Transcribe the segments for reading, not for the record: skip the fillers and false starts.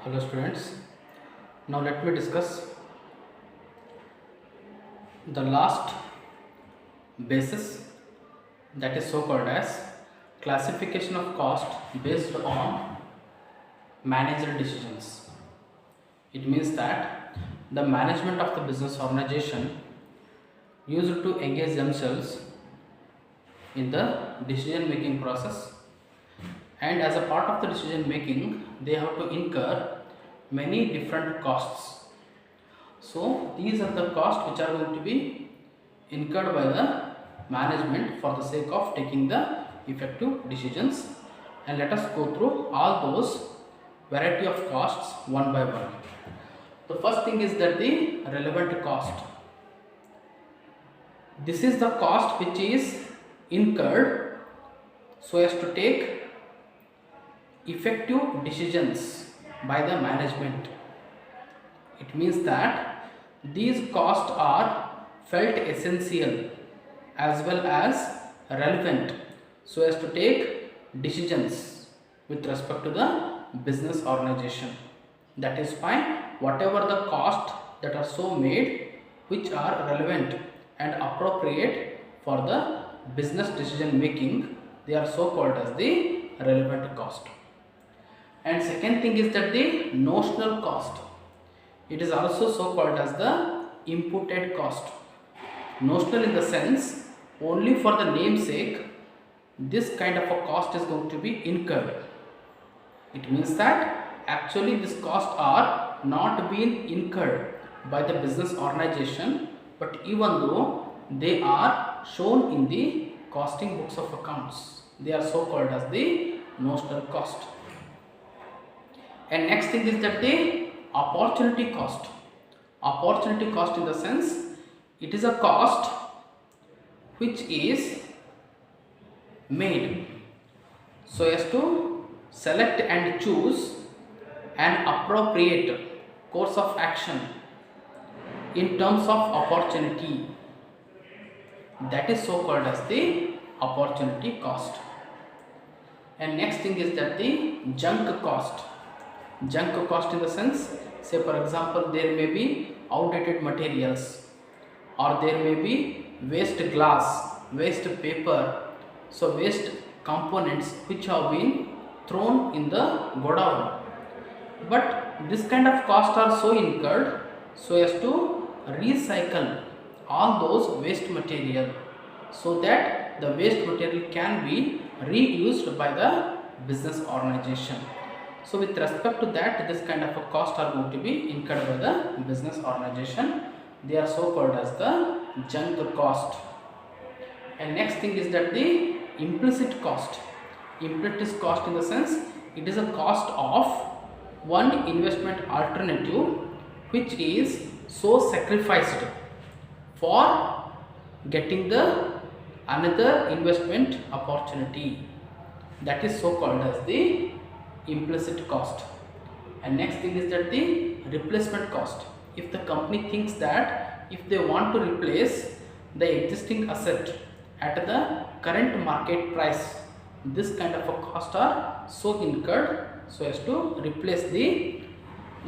Hello students, now let me discuss the last basis, that is so called as classification of cost based on manager decisions. It means that the management of the business organization used to engage themselves in the decision making process, and as a part of the decision making they have to incur many different costs. So these are the costs which are going to be incurred by the management for the sake of taking the effective decisions, and let us go through all those variety of costs one by one. The first thing is that the relevant cost. This is the cost which is incurred so as to take effective decisions by the management. It means that these costs are felt essential as well as relevant so as to take decisions with respect to the business organization. That is why whatever the cost that are so made which are relevant and appropriate for the business decision making, they are so called as the relevant cost. And second thing is that the notional cost. It is also so called as the imputed cost. Notional in the sense only for the namesake this kind of a cost is going to be incurred. It means that actually these costs are not being incurred by the business organization, but even though they are shown in the costing books of accounts, they are so called as the notional cost. And next thing is that the opportunity cost. Opportunity cost in the sense it is a cost which is made so as to select and choose an appropriate course of action in terms of opportunity. That is so called as the opportunity cost. And next thing is that the junk cost. Junk cost in the sense, say for example there may be outdated materials, or there may be waste glass, waste paper, so waste components which have been thrown in the godown. But this kind of costs are so incurred so as to recycle all those waste material so that the waste material can be reused by the business organization. So with respect to that, this kind of a cost are going to be incurred by the business organization. They are so called as the junk cost. And next thing is that the implicit cost. Implicit cost in the sense it is a cost of one investment alternative which is so sacrificed for getting the another investment opportunity. That is so called as the implicit cost. And next thing is that the replacement cost. If the company thinks that if they want to replace the existing asset at the current market price, this kind of a cost are so incurred so as to replace the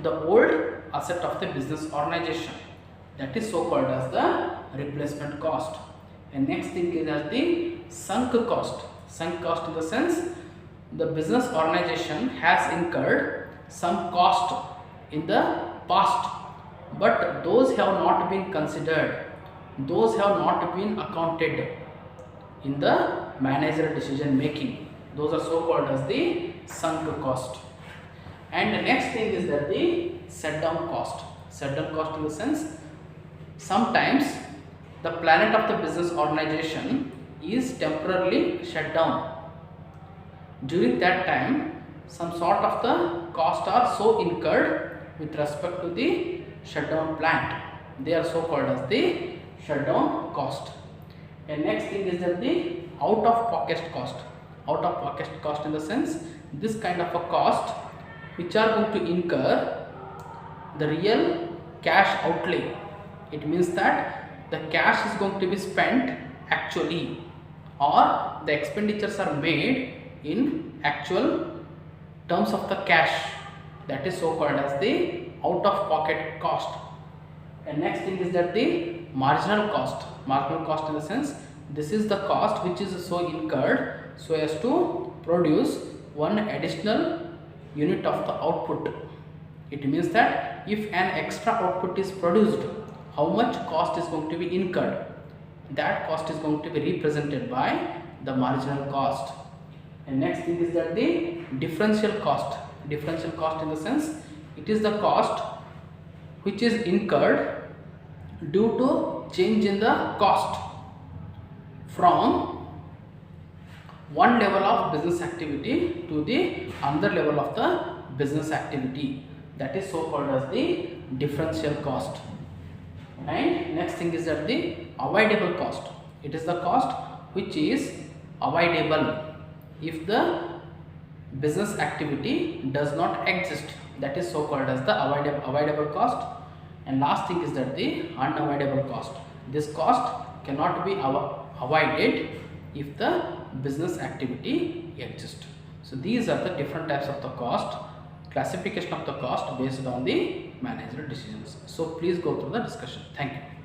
old asset of the business organization. That is so called as the replacement cost. And next thing is as the sunk cost. Sunk cost in the sense the business organization has incurred some cost in the past, but those have not been considered, those have not been accounted in the manager decision making. Those are so called as the sunk cost. And the next thing is that the shutdown cost. Shutdown cost in the sense sometimes the planet of the business organization is temporarily shut down. During that time some sort of the cost are so incurred with respect to the shutdown plant. They are so called as the shutdown cost. And next thing is that the out of pocket cost. Out of pocket cost in the sense this kind of a cost which are going to incur the real cash outlay. It means that the cash is going to be spent actually, or the expenditures are made in actual terms of the cash. that is so called as the out of pocket cost. And next thing is that the marginal cost. Marginal cost in the sense, this is the cost which is so incurred so as to produce one additional unit of the output. It means that if an extra output is produced, how much cost is going to be incurred, that cost is going to be represented by the marginal cost. And next thing is that the differential cost. Differential cost in the sense, it is the cost which is incurred due to change in the cost from one level of business activity to the another level of the business activity, that is so called as the differential cost. And next thing is that the avoidable cost. It is the cost which is avoidable if the business activity does not exist, that is so called as the avoidable cost. And last thing is that the unavoidable cost. This cost cannot be avoided if the business activity exists. So these are the different types of the cost, classification of the cost based on the manager decisions. So please go through the discussion. Thank you.